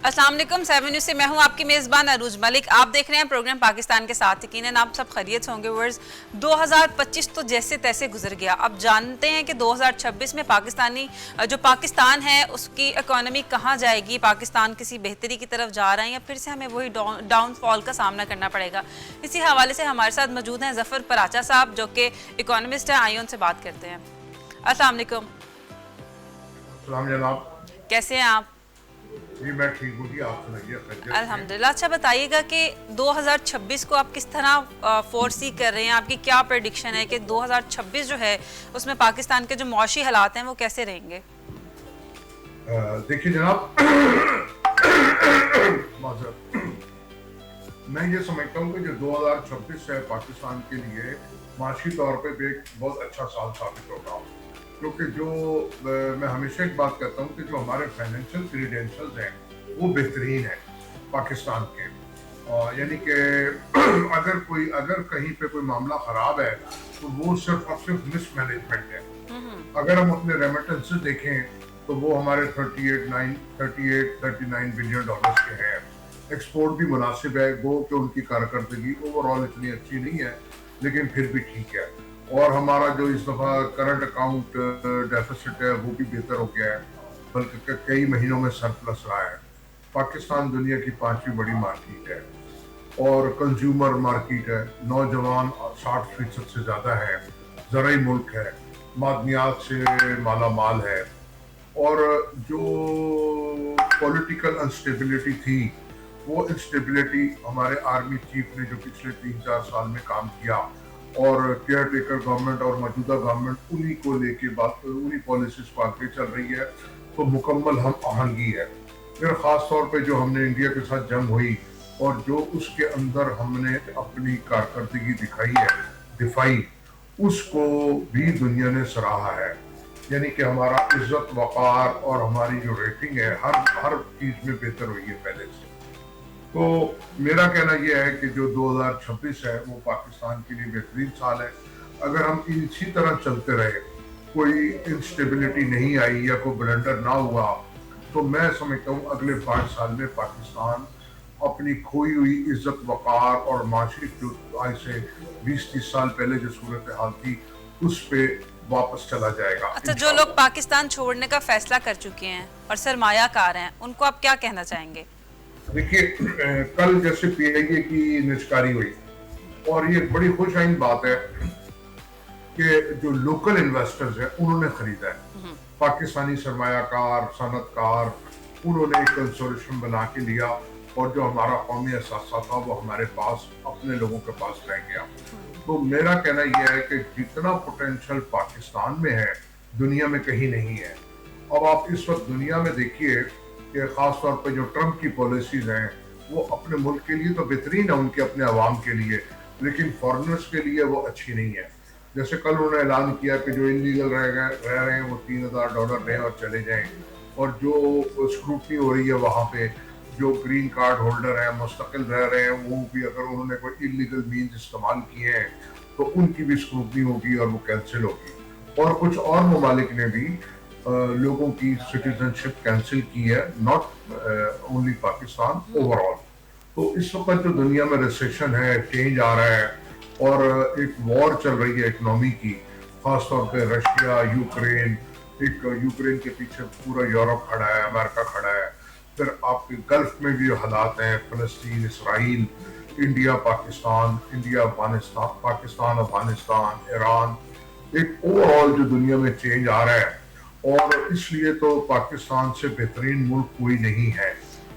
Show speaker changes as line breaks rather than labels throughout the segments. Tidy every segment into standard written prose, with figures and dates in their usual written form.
अस्सलाम वालेकुम। 7 न्यूज़ से मैं हूं आपकी मेज़बान अरूज मलिक। आप देख रहे हैं प्रोग्राम पाकिस्तान के साथ। यकीनन आप सब खैरियत से होंगे। वर्स 2025 तो जैसे तैसे गुजर गया। अब जानते हैं कि 2026 में पाकिस्तान है उसकी इकोनॉमी कहां जाएगी। पाकिस्तान किसी बेहतरी की तरफ जा रहा है या फिर से हमें वही डाउनफॉल का सामना करना पड़ेगा। इसी हवाले से हमारे साथ मौजूद हैं जफर पराचा साहब जो कि इकोनॉमिस्ट हैं। आइए उनसे बात करते हैं। अस्सलाम वालेकुम।
सलाम जनाब।
कैसे हैं आप?
जी मैं ठीक हूँ जी, आप सुनाइए।
अल्हम्दुलिल्लाह। अच्छा बताइएगा कि 2026 को आप किस तरह फोरसी कर रहे हैं। आपकी क्या प्रेडिक्शन है कि 2026 जो है उसमें पाकिस्तान के जो मुआशी हालात हैं वो कैसे रहेंगे?
देखिए जनाब, मैं ये समझता हूँ कि जो 2026 है पाकिस्तान के लिए माशी तौर पे भी एक बहुत अच्छा साल साबित होगा, क्योंकि जो मैं हमेशा एक बात कहता हूँ कि जो हमारे फाइनेंशियल क्रीडेंशियल्स हैं वो बेहतरीन है पाकिस्तान के। यानी कि अगर कहीं पे कोई मामला खराब है तो वो सिर्फ और सिर्फ मिसमैनेजमेंट है। अगर हम अपने रेमिटेंसेस देखें तो वो हमारे 39 बिलियन डॉलर्स के हैं। एक्सपोर्ट भी मुनासिब है, गो कि उनकी कारकर्दगी ओवरऑल इतनी अच्छी नहीं है लेकिन फिर भी ठीक है। और हमारा जो इस दफ़ा करंट अकाउंट डेफिसिट है वो भी बेहतर हो गया है, बल्कि कई महीनों में सरप्लस रहा है। पाकिस्तान दुनिया की 5वीं बड़ी मार्केट है और कंज्यूमर मार्केट है। नौजवान 60% से ज़्यादा है, ज़राई मुल्क है, मादनियात से माला माल है। और जो पॉलिटिकल अनस्टेबिलिटी थी वो इंस्टेबिलिटी हमारे आर्मी चीफ ने जो पिछले 3-4 साल में काम किया और केयर टेकर गवर्नमेंट और मौजूदा गवर्नमेंट उन्हीं को लेके उन्हीं पॉलिसीज को आगे चल रही है, तो मुकम्मल हम आहंगी है। फिर ख़ास तौर पे जो हमने इंडिया के साथ जंग हुई और जो उसके अंदर हमने अपनी कारकर्दगी दिखाई है दिफाई, उसको भी दुनिया ने सराहा है। यानी कि हमारा इज्जत वक़ार और हमारी जो रेटिंग है हर चीज़ में बेहतर हुई है पहले से। तो मेरा कहना यह है कि जो 2026 है वो पाकिस्तान के लिए बेहतरीन साल है। अगर हम इसी तरह चलते रहे, कोई इंस्टेबिलिटी नहीं आई या कोई ब्लंडर ना हुआ, तो मैं समझता हूँ अगले 5 साल में पाकिस्तान अपनी खोई हुई इज्जत वक़ार और माशी जो आज से 20-30 साल पहले जो सूरत हाल थी उस पे वापस चला जाएगा।
अच्छा, जो लोग पाकिस्तान छोड़ने का फैसला कर चुके हैं और सरमायाकार हैं उनको आप क्या कहना चाहेंगे?
देखिए, कल जैसे पीआईए की निष्कारी हुई और ये बड़ी खुशआइन बात है कि जो लोकल इन्वेस्टर्स हैं उन्होंने खरीदा है। पाकिस्तानी सरमायाकार सनतकार उन्होंने एक कंसोर्शियम बना के लिया और जो हमारा कौमी असासा था वो हमारे पास अपने लोगों के पास रह गया। तो मेरा कहना यह है कि जितना पोटेंशियल पाकिस्तान में है दुनिया में कहीं नहीं है। अब आप इस वक्त दुनिया में देखिए कि खास तौर पर जो ट्रम्प की पॉलिसीज हैं वो अपने मुल्क के लिए तो बेहतरीन है, उनके अपने अवाम के लिए, लेकिन फॉरेनर्स के लिए वो अच्छी नहीं है। जैसे कल उन्होंने ऐलान किया कि जो इलीगल रह रहे हैं वो $3000 लें और चले जाएं, और जो स्क्रूटनी हो रही है वहाँ पे जो ग्रीन कार्ड होल्डर हैं मुस्तकिल रह रहे हैं वो भी अगर उन्होंने कोई इलीगल मीन्स इस्तेमाल किए हैं तो उनकी भी स्क्रूटनी होगी और वो कैंसिल होगी। और कुछ और ममालिक ने भी लोगों की सिटीजनशिप कैंसिल की है, नॉट ओनली पाकिस्तान, ओवरऑल। तो इस वक्त जो दुनिया में रिसेशन है, चेंज आ रहा है और एक वॉर चल रही है इकनॉमी की, खास तौर पे रशिया यूक्रेन, एक यूक्रेन के पीछे पूरा यूरोप खड़ा है, अमेरिका खड़ा है। फिर आपके गल्फ में भी हालात हैं, फलस्तीन इसराइल, India Pakistan, India Afghanistan, Pakistan Afghanistan, Iran, एक ओवरऑल जो दुनिया में चेंज आ रहा है और इसलिए तो पाकिस्तान से बेहतरीन मुल्क कोई नहीं है।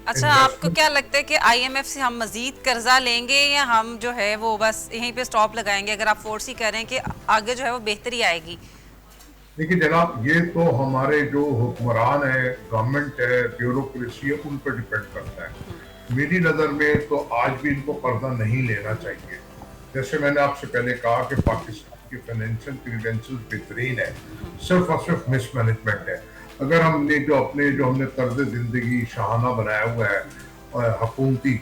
अच्छा, आपको क्या लगता है कि आईएमएफ से हम मजीद कर्जा लेंगे या हम जो है वो बस यहीं पे स्टॉप लगाएंगे? अगर आप फोर्स ही कह रहे हैं कि आगे जो है वो बेहतरी आएगी।
देखिए जनाब, ये तो हमारे जो हुक्मरान है, गवर्नमेंट है, ब्यूरोक्रेसी है, उन पर डिपेंड करता है। मेरी नज़र में तो आज भी इनको कर्जा नहीं लेना चाहिए। जैसे मैंने आपसे पहले कहा कि पाकिस्तान की फाइनेंशियल क्रीडेंशियल्स बेहतरीन है, सिर्फ और सिर्फ मिसमैनेजमेंट है। अगर हमने हमने तर्ज जिंदगी शाहाना बनाया हुआ है हुकूमती,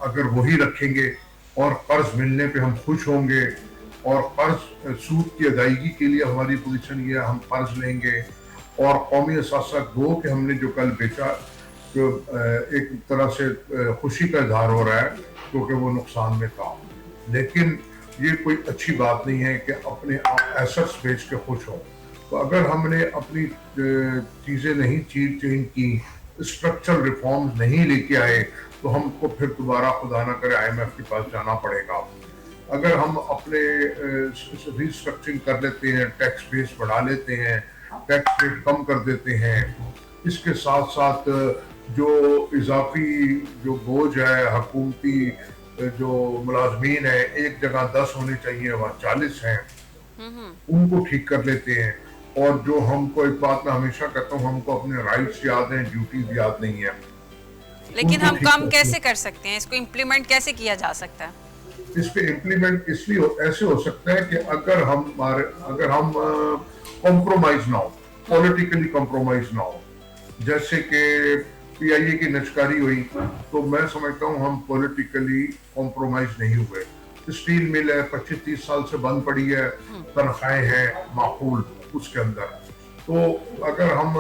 अगर वही रखेंगे और कर्ज मिलने पे हम खुश होंगे और कर्ज सूद की अदायगी के लिए हमारी पोजीशन ये है हम कर्ज लेंगे और कौमी असासा गो कि हमने जो कल बेचा جو ایک طرح سے خوشی کا اظہار ہو رہا ہے کیونکہ وہ نقصان میں تھا، لیکن یہ کوئی اچھی بات نہیں ہے کہ اپنے ایسٹس بیچ کے خوش ہوں. تو اگر ہم نے اپنی چیزیں نہیں چینج کی، اسٹرکچرل ریفارمز نہیں لے کے آئے، تو ہم کو پھر دوبارہ خدا نہ کرے آئی ایم ایف کے پاس جانا پڑے گا. اگر ہم اپنے ریسٹرکچرنگ کر لیتے ہیں، ٹیکس بیس بڑھا لیتے ہیں، ٹیکس ریٹ کم کر دیتے ہیں، اس کے ساتھ ساتھ جو اضافی جو بوجھ ہے حکومتی جو ملازمین ہیں، ایک جگہ 10 ہونے چاہیے وہاں 40 ہیں، ان کو ٹھیک کر لیتے ہیں. اور جو ہم کو ایک بات میں ہمیشہ کہتا ہوں، ہم کو اپنے رائٹس یاد ہیں، ڈیوٹیز یاد نہیں ہیں.
لیکن ہم کم کیسے کر سکتے ہیں اس کو امپلیمنٹ کیسے کیا جا سکتا ہے؟
اس پہ امپلیمنٹ اس لیے ایسے ہو سکتا ہے کہ اگر ہم کمپرومائز نہ ہو، پولیٹیکلی کمپرومائز نہ ہو. جیسے کہ پی آئی اے کی نچکاری ہوئی تو میں سمجھتا ہوں ہم پولیٹیکلی کمپرومائز نہیں ہوئے. اسٹیل مل ہے 25-30 سال سے بند پڑی ہے، تنخواہیں ہیں معقول اس کے اندر. تو اگر ہم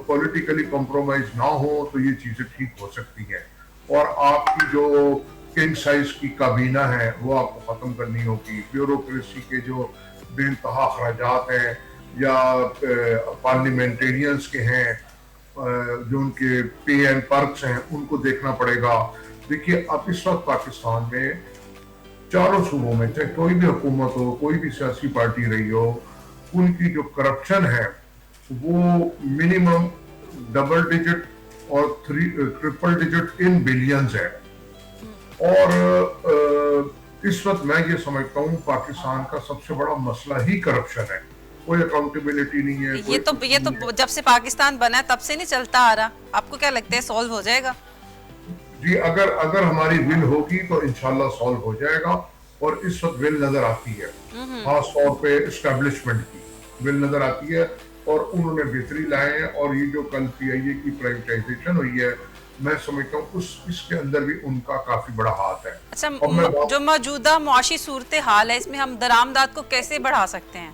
پولیٹیکلی کمپرومائز نہ ہو تو یہ چیزیں ٹھیک ہو سکتی ہیں. اور آپ کی جو کنگ سائز کی کابینہ ہے وہ آپ کو ختم کرنی ہوگی. بیوروکریسی کے جو بے انتہا اخراجات ہیں یا پارلیمنٹیرینز کے ہیں جو ان کے پے اینڈ پرکس ہیں، ان کو دیکھنا پڑے گا. دیکھیے اب اس وقت پاکستان میں چاروں صوبوں میں چاہے کوئی بھی حکومت ہو، کوئی بھی سیاسی پارٹی رہی ہو، ان کی جو کرپشن ہے وہ منیمم ڈبل ڈیجٹ اور ٹرپل ڈیجٹ ان بلینز ہے. اور اس وقت میں یہ سمجھتا ہوں پاکستان کا سب سے بڑا مسئلہ ہی کرپشن ہے. کوئی اکاؤنٹیبلٹی نہیں ہے.
یہ تو جب سے پاکستان بنا ہے تب سے نہیں چلتا آ رہا. آپ کو کیا لگتا ہے سالو ہو جائے گا؟
جی اگر ہماری ول ہوگی تو انشاءاللہ سالو ہو جائے گا. اور اس وقت ول نظر آتی ہے، خاص طور پہ اسٹیبلشمنٹ کی ول نظر آتی ہے اور انہوں نے بہتری لائے ہیں. اور یہ جو کل پی آئی اے کی پرائیویٹائزیشن ہوئی ہے، میں سمجھتا ہوں اس کے اندر بھی ان کا کافی بڑا ہاتھ ہے.
اچھا، جو موجودہ معاشی صورتحال ہے اس میں ہم درآمدات کو کیسے بڑھا سکتے ہیں؟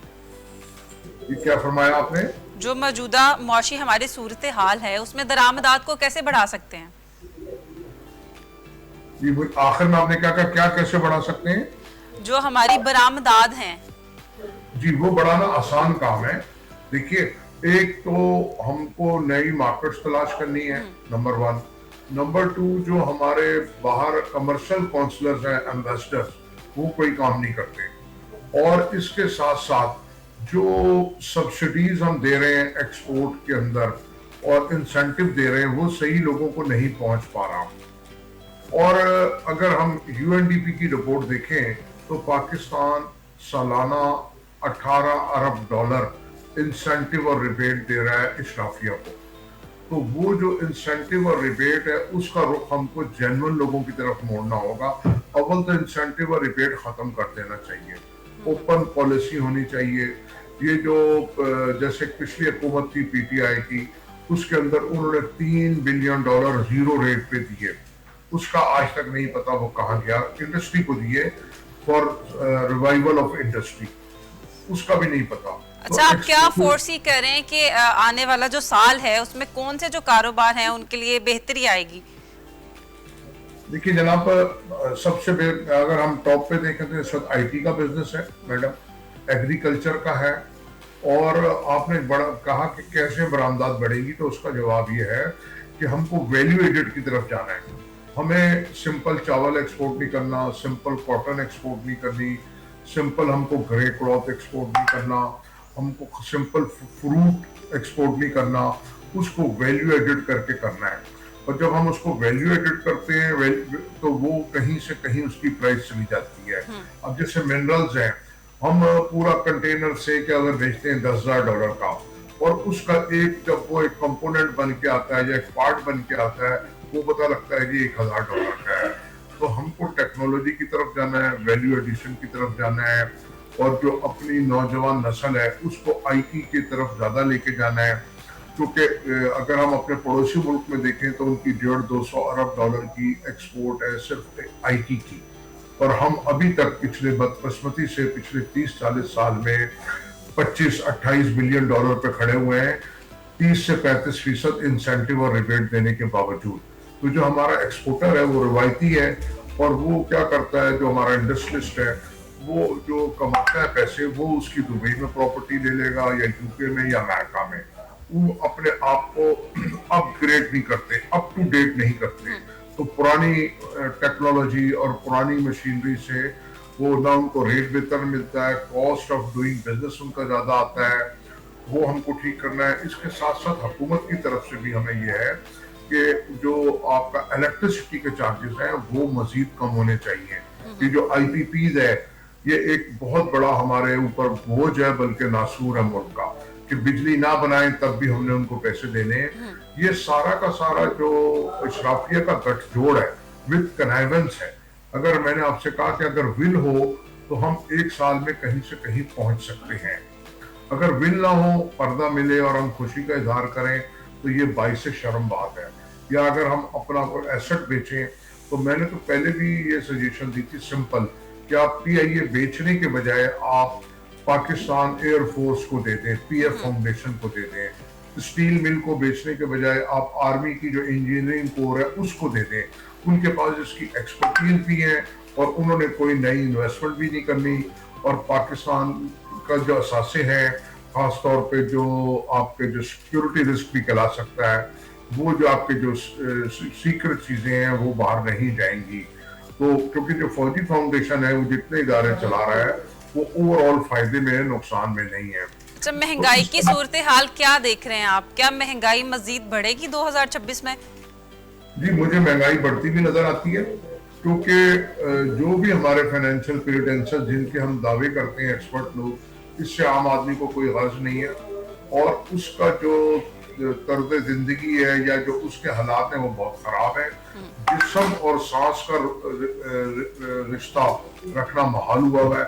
یہ کیا فرمایا آپ نے؟
جو موجودہ معاشی ہماری صورتحال ہے اس میں درآمدات کو کیسے بڑھا سکتے ہیں؟
جی آخر میں آپ نے کیا کیسے بڑھا سکتے ہیں؟
جو ہماری برآمدات ہیں.
جی وہ بڑھانا آسان کام ہے. دیکھیے ایک تو ہم کو نئی مارکیٹس تلاش کرنی ہے، نمبر 1. نمبر 2 جو ہمارے باہر کمرشل کونسلرز ہیں، ایمبیسڈرز، وہ کوئی کام نہیں کرتے. اور اس کے ساتھ ساتھ جو سبسڈیز ہم دے رہے ہیں ایکسپورٹ کے اندر اور انسینٹیو دے رہے ہیں وہ صحیح لوگوں کو نہیں پہنچ پا رہا. اور اگر ہم یو این ڈی پی کی رپورٹ دیکھیں تو پاکستان سالانہ 18 ارب ڈالر انسینٹیو اور ریبیٹ دے رہا ہے اشرافیہ کو. تو وہ جو انسینٹیو اور ریبیٹ ہے اس کا رخ ہم کو جینون لوگوں کی طرف موڑنا ہوگا. اول تو انسینٹیو اور ریبیٹ ختم کر دینا چاہیے، اوپن پالیسی ہونی چاہیے. یہ جو جیسے پچھلی حکومت تھی پی ٹی آئی کی، اس کے اندر انہوں نے $3 بلین زیرو ریٹ پہ دیے، اس کا آج تک نہیں پتا وہ کہاں گیا. انڈسٹری کو دیے فار ریوائیول آف انڈسٹری، اس کا بھی نہیں پتا.
اچھا، آپ کیا فورسی کر رہے ہیں کہ آنے والا جو سال ہے اس میں کون سے جو کاروبار ہیں ان کے لیے بہتری آئے گی؟
دیکھیے جناب، سب سے اگر ہم ٹاپ پہ دیکھیں تو اس وقت آئی ٹی کا بزنس ہے میڈم، ایگریکلچر کا ہے. اور آپ نے کہا کہ کیسے برآمدات بڑھے گی، تو اس کا جواب یہ ہے کہ ہم کو ویلیو ایڈڈ کی طرف جانا ہے. ہمیں سمپل چاول ایکسپورٹ نہیں کرنا، سمپل کاٹن ایکسپورٹ نہیں کرنی، سمپل ہم کو گرے کلاتھ ایکسپورٹ نہیں کرنا، ہم کو سمپل فروٹ ایکسپورٹ نہیں کرنا، اس کو ویلیو ایڈڈ کر کے کرنا ہے. اور جب ہم اس کو ویلیو ایڈڈ کرتے ہیں تو وہ کہیں سے کہیں اس کی پرائس چلی جاتی ہے. اب جیسے منرلز ہیں، ہم پورا کنٹینر سے کہ اگر بیچتے ہیں $10,000 کا، اور اس کا جب وہ ایک کمپوننٹ بن کے آتا ہے یا ایک پارٹ بن کے آتا ہے وہ پتہ لگتا ہے کہ $1,000 کا ہے. تو ہم کو ٹیکنالوجی کی طرف جانا ہے، ویلیو ایڈیشن کی طرف جانا ہے، اور جو اپنی نوجوان نسل ہے اس کو آئی ٹی کی طرف زیادہ لے کے جانا ہے. کیونکہ اگر ہم اپنے پڑوسی ملک میں دیکھیں تو ان کی $150 ارب کی ایکسپورٹ ہے صرف آئی ٹی کی. اور ہم ابھی تک پچھلے بدقسمتی سے پچھلے 30-40 سال میں $25-28 بلین پہ کھڑے ہوئے ہیں. 30 से 35% इंसेंटिव और रिबेट देने के बावजूद। तो जो हमारा एक्सपोर्टर है वो रिवायती है, और वो क्या करता है, जो हमारा इंडस्ट्रियलिस्ट है वो जो कमाता है पैसे, वो उसकी दुबई में प्रॉपर्टी ले लेगा या यूके में या अमेरिका में। वो अपने आप को अपग्रेड नहीं करते, अप टू डेट नहीं करते। तो पुरानी टेक्नोलॉजी और पुरानी मशीनरी से वो ना उनको रेट बेहतर मिलता है, कॉस्ट ऑफ डूइंग बिजनेस उनका ज्यादा आता है, वो हमको ठीक करना है। इसके साथ साथ हुकूमत की तरफ से भी हमें ये है कि जो आपका इलेक्ट्रिसिटी के चार्जेस हैं वो मजीद कम होने चाहिए। ये जो IPPs है ये एक बहुत बड़ा हमारे ऊपर बोझ है, बल्कि नासूर है मुल्क का, कि बिजली ना बनाए तब भी हमने उनको पैसे देने हैं। ये सारा का सारा जो इशराफिया का गठजोड़ है विद कनाइवेंस है। अगर मैंने आपसे कहा कि अगर विल हो तो हम एक साल में कहीं से कहीं पहुंच सकते हैं, अगर विल ना हो, पर्दा मिले और हम खुशी का इजहार करें तो ये बाइस शर्म बात है। या अगर हम अपना कोई एसेट बेचें, तो मैंने तो पहले भी ये सजेशन दी थी सिंपल, कि आप PIA बेचने के बजाय आप पाकिस्तान एयरफोर्स को दे दें, PF फाउंडेशन को दे दें। स्टील मिल को बेचने के बजाय आप आर्मी की जो इंजीनियरिंग कोर है उसको दे दें। उनके पास इसकी एक्सपर्टीज भी है और उन्होंने कोई नई इन्वेस्टमेंट भी नहीं करनी। और पाकिस्तान का जो असासे हैं, खास तौर पे जो आपके जो सिक्योरिटी रिस्क भी कहला सकता है, वो जो आपके जो सीक्रेट चीजें हैं वो बाहर नहीं जाएंगी। तो क्योंकि जो फौजी फाउंडेशन है वो जितने इदारे चला रहा है वो ओवरऑल फायदे में है, नुकसान में नहीं है।
अच्छा, महंगाई की सूरत हाल क्या देख रहे हैं आप? क्या महंगाई मजीद बढ़ेगी 2026 में?
जी, मुझे महंगाई बढ़ती भी नजर आती है, क्योंकि जो भी हमारे फाइनेंशियल क्रेडेंशियल जिनके हम दावे करते हैं एक्सपर्ट लोग, इससे आम आदमी को कोई गर्ज नहीं है। और उसका जो तर्ज जिंदगी है या जो उसके हालात हैं वो बहुत खराब है। जिस्म और सांस का रिश्ता रखना महाल हुआ है।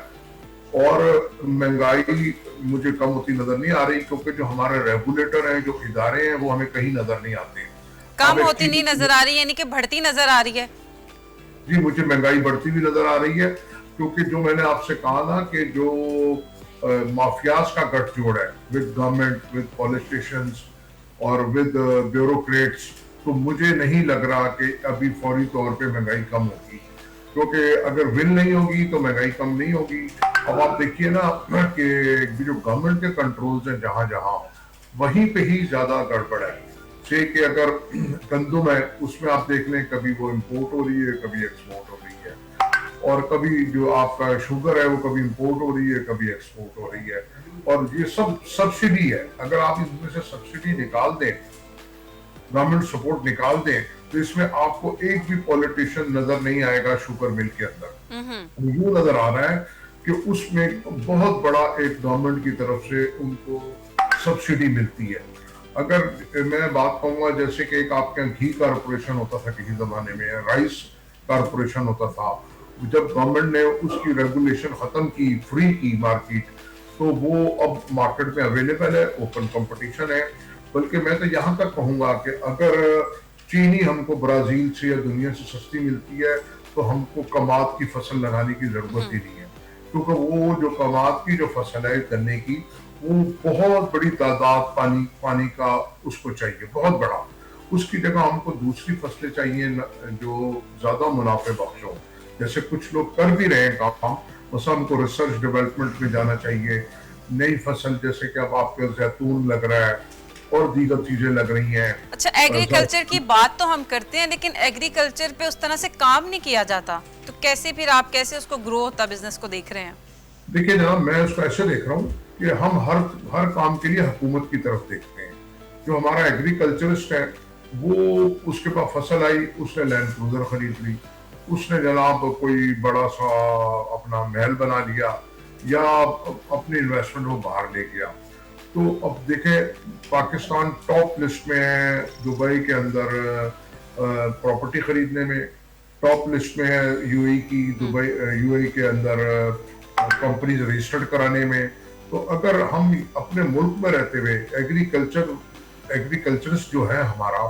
और महंगाई मुझे कम होती नजर नहीं आ रही, क्योंकि जो हमारे रेगुलेटर हैं, जो इदारे हैं, वो हमें कहीं नजर नहीं आते।
कम होती नहीं नजर आ रही, यानी कि बढ़ती नजर आ रही है?
जी, मुझे महंगाई बढ़ती भी नजर आ रही है, क्योंकि जो मैंने आपसे कहा ना कि जो माफियाज का गठजोड़ है विद गवर्नमेंट, विद पॉलिटिशियंस और विद ब्यूरोक्रेट्स, तो मुझे नहीं लग रहा कि अभी फौरी तौर पे महंगाई कम होगी। क्योंकि अगर विल नहीं होगी तो महंगाई कम नहीं होगी। अब आप देखिए ना कि जो गवर्नमेंट के कंट्रोल्स हैं जहां जहां, वहीं पे ही ज्यादा गड़बड़ है। से कि अगर गंदम है उसमें आप देख लें, कभी वो इंपोर्ट हो रही है, कभी एक्सपोर्ट हो रही है। और कभी जो आपका शुगर है वो कभी इंपोर्ट हो रही है, कभी एक्सपोर्ट हो रही है। और ये सब सब्सिडी है। अगर आप इसमें से सब्सिडी निकाल दें, गवर्नमेंट सपोर्ट निकाल दें, तो इसमें आपको एक भी पॉलिटिशियन नजर नहीं आएगा शुगर मिल के अंदर। यूं नजर आ रहा है कि उसमें बहुत बड़ा एक गवर्नमेंट की तरफ से उनको सब्सिडी मिलती है। अगर मैं बात कहूंगा, जैसे कि एक आपके यहाँ घी कारपोरेशन होता था किसी जमाने में, राइस कारपोरेशन होता था, जब गवर्नमेंट ने उसकी रेगुलेशन खत्म की, फ्री की मार्केट, तो वो अब मार्केट में अवेलेबल है, ओपन कंपटीशन है। बल्कि मैं तो यहाँ तक कहूंगा कि अगर चीनी हमको ब्राजील से या दुनिया से सस्ती मिलती है, तो हमको कमाद की फसल लगाने की जरूरत ही नहीं है। क्योंकि वो जो कमाद की जो फसल है गन्ने की, वो बहुत बड़ी तादाद पानी का उसको चाहिए, बहुत बड़ा। उसकी जगह हमको दूसरी फसलें चाहिए जो ज्यादा मुनाफे बख्श हो। जैसे कुछ लोग कर भी रहे हैं काम, बस हमको रिसर्च डेवलपमेंट में जाना चाहिए। नई फसल, जैसे कि अब आपके जैतून लग रहा है और दीगर चीजें लग रही हैं।
अच्छा, एग्रीकल्चर की बात तो हम करते हैं, लेकिन एग्रीकल्चर पे उस तरह से काम नहीं किया जाता, तो कैसे फिर आप कैसे उसको ग्रो होता बिजनेस को देख रहे हैं?
देखिए जनाब, मैं उसको ऐसे देख रहा हूँ कि हम हर काम के लिए हुकूमत की तरफ देखते हैं। जो हमारा एग्रीकल्चरिस्ट है, वो उसके पास फसल आई, उसने लैंड क्रूजर खरीद ली, उसने जनाब कोई बड़ा सा अपना महल बना लिया, या अपनी इन्वेस्टमेंट वो बाहर ले गया। तो अब देखें, पाकिस्तान टॉप लिस्ट में है दुबई के अंदर प्रॉपर्टी खरीदने में, टॉप लिस्ट में है यूएई की, दुबई यूएई के अंदर कंपनीज रजिस्टर्ड कराने में। तो अगर हम अपने मुल्क में रहते हुए एग्रीकल्चरिस्ट जो है हमारा,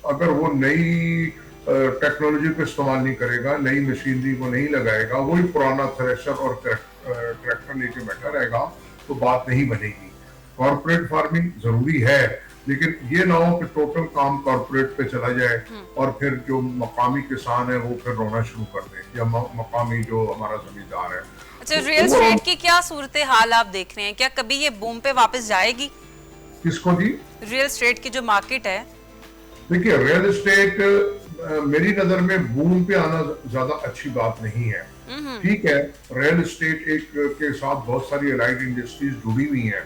अगर वो नई टेक्नोलॉजी को इस्तेमाल नहीं करेगा, नई मशीनरी को नहीं लगाएगा, वही पुराना थ्रेशर और ट्रैक्टर लेके बैठा रहेगा, तो बात नहीं बनेगी। कॉर्पोरेट फार्मिंग जरूरी है, लेकिन ये ना हो कि टोटल काम कॉर्पोरेट पे चला जाए और फिर जो मकामी किसान है वो फिर रोना शुरू कर दे, या मकामी जो हमारा जमींदार है।
अच्छा, रियल एस्टेट की क्या सूरत हाल आप देख रहे हैं? क्या कभी ये बूम पे वापस जाएगी?
किसको जी?
रियल एस्टेट की जो मार्केट है।
देखिए, रियल एस्टेट मेरी नजर में बूम पे आना ज्यादा अच्छी बात नहीं है। ठीक है, रियल एस्टेट एक के साथ बहुत सारी अलाइड इंडस्ट्रीज जुड़ी हुई हैं,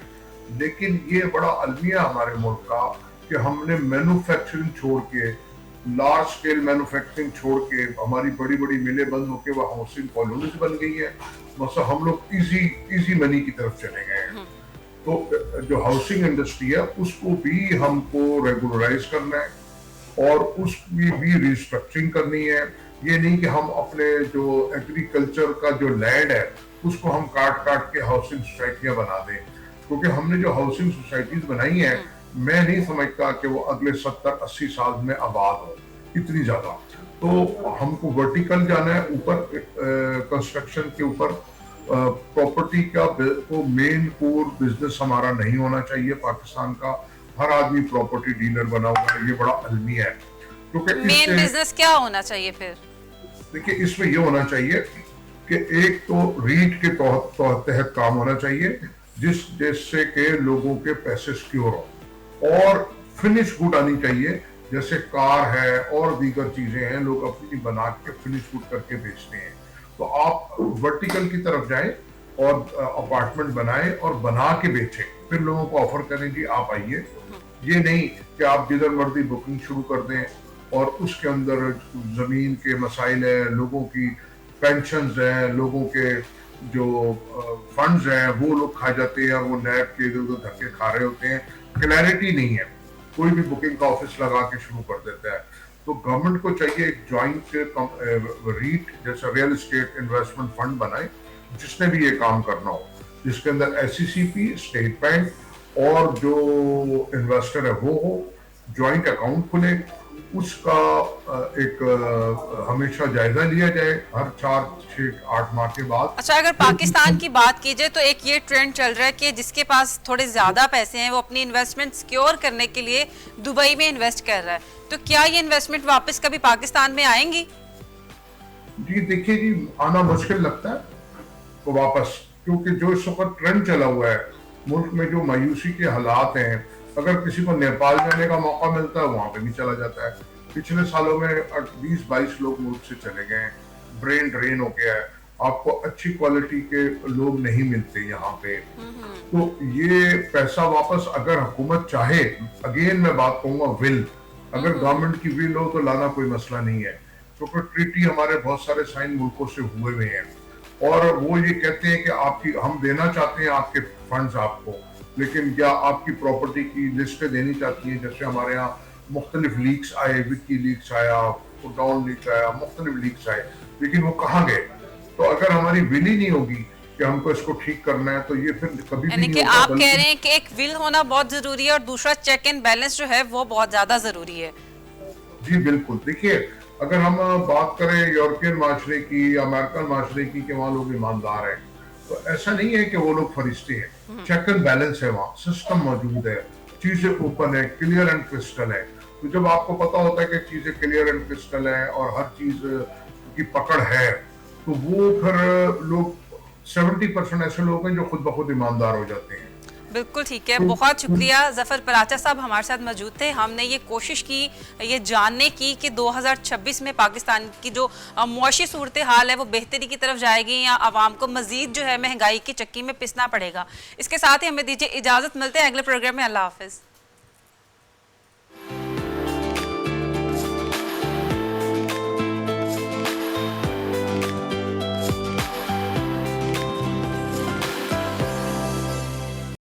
लेकिन ये बड़ा अलमिया हमारे मुल्क का कि हमने मैन्युफैक्चरिंग छोड़ के, लार्ज स्केल मैन्युफैक्चरिंग छोड़ के, हमारी बड़ी बड़ी मिलें बंद होके वो हाउसिंग कॉलोनीज बन गई है। मतलब हम लोग इजी मनी की तरफ चले गए हैं। तो जो हाउसिंग इंडस्ट्री है उसको भी हमको रेगुलराइज करना है और उसकी भी रिस्ट्रक्चरिंग करनी है। ये नहीं कि हम अपने जो एग्रीकल्चर का जो लैंड है उसको हम काट के हाउसिंग सोसाइटियां बना दें, क्योंकि हमने जो हाउसिंग सोसाइटीज बनाई हैं मैं नहीं समझता कि वो अगले 70-80 साल में आबाद हो इतनी ज्यादा। तो हमको वर्टिकल जाना है, ऊपर कंस्ट्रक्शन के ऊपर। प्रॉपर्टी का को मेन कोर बिजनेस हमारा नहीं होना चाहिए पाकिस्तान का। हर आदमी प्रॉपर्टी डीलर बना हुआ है, ये बड़ा अलमिया है। क्योंकि
मेन बिजनेस क्या होना चाहिए फिर? देखिए,
इसमें ये होना चाहिए कि एक तो रीट के तहत काम होना चाहिए जिससे के लोगों के पैसे सिक्योर हो, और फिनिश गुड आनी चाहिए, जैसे कार है और दीगर चीजें हैं, लोग अपनी बना के फिनिश गुड करके बेचते हैं। तो आप वर्टिकल की तरफ जाएं और अपार्टमेंट बनाएं और बना के बेचें, फिर लोगों को ऑफर करें जी आप आइए। ये नहीं कि आप जिधर मर्जी बुकिंग शुरू कर दें और उसके अंदर जमीन के मसाइल है, लोगों की पेंशन्स हैं, लोगों के जो फंड्स हैं वो लोग खा जाते हैं और वो नैब के इधर उधर धक्के खा रहे होते हैं। क्लैरिटी नहीं है, कोई भी बुकिंग का ऑफिस लगा के शुरू कर देता है। तो गवर्नमेंट को चाहिए एक जॉइंट रीट जैसा रियल एस्टेट इन्वेस्टमेंट फंड बनाए जिसने भी ये काम करना हो, जिसके अंदर SCCP, स्टेट बैंक और जो इन्वेस्टर है वो हो, जॉइंट अकाउंट खुले, उसका एक हमेशा जायजा लिया जाए हर 4-6-8 माह के बाद।
अच्छा, अगर पाकिस्तान की बात की जाए तो एक ये ट्रेंड चल रहा है कि जिसके पास थोड़े ज्यादा पैसे हैं वो अपनी इन्वेस्टमेंट सिक्योर करने के लिए दुबई में इन्वेस्ट कर रहा है, तो क्या ये इन्वेस्टमेंट वापस कभी पाकिस्तान में आएंगी?
जी देखिए जी, आना मुश्किल लगता है तो वापस, क्योंकि जो इस वक्त ट्रेंड चला हुआ है मुल्क में, जो मायूसी के हालात हैं, अगर किसी को नेपाल जाने का मौका मिलता है वहां पे भी चला जाता है। पिछले सालों में 20-22 लोग मुल्क से चले गए, ब्रेन ड्रेन हो गया है, आपको अच्छी क्वालिटी के लोग नहीं मिलते यहाँ पे। तो ये पैसा वापस अगर हुकूमत चाहे, अगेन मैं बात कहूंगा विल, अगर गवर्नमेंट की विल हो तो लाना कोई मसला नहीं है, क्योंकि ट्रीटी हमारे बहुत सारे साइन मुल्कों से हुए हुए हैं और वो ये कहते हैं कि आपकी हम देना चाहते हैं आपके फंड्स आपको, लेकिन क्या आपकी प्रॉपर्टी की लिस्टें देनी चाहती हैं। जैसे हमारे यहाँ मुख्तलिफ लीक्स आए, विकी लीक्स आया, डाउन लीक्स आया, मुख्तलिफ लीक्स आए, लेकिन वो कहाँ गए? तो अगर हमारी विल ही नहीं होगी कि हमको इसको ठीक करना है तो ये फिर कभी भी नहीं होगा।
आप कह रहे हैं कि एक विल होना बहुत जरूरी है और दूसरा चेक एंड बैलेंस जो है वो बहुत ज्यादा जरूरी है।
जी बिल्कुल। देखिए, अगर हम बात करें यूरोपियन माशरे की या अमेरिकन माशरे की कि वहाँ लोग ईमानदार हैं, तो ऐसा नहीं है कि वो लोग फरिश्ते हैं। चेक एंड बैलेंस है, वहाँ सिस्टम मौजूद है, चीजें ओपन है, क्लियर एंड क्रिस्टल है। तो जब आपको पता होता है कि चीजें क्लियर एंड क्रिस्टल है और हर चीज की पकड़ है, तो वो फिर लोग 70% ऐसे लोग हैं जो खुद ब खुद ईमानदार हो जाते हैं।
बिल्कुल ठीक है, बहुत शुक्रिया। जफर पराचा साहब हमारे साथ मौजूद थे। हमने ये कोशिश की, ये जानने की कि 2026 में पाकिस्तान की जो मुआशी सूरत हाल है वो बेहतरी की तरफ जाएगी या आवाम को मजीद जो है महंगाई की चक्की में पिसना पड़ेगा। इसके साथ ही हमें दीजिए इजाजत, मिलते हैं अगले प्रोग्राम में। अल्लाह हाफिज।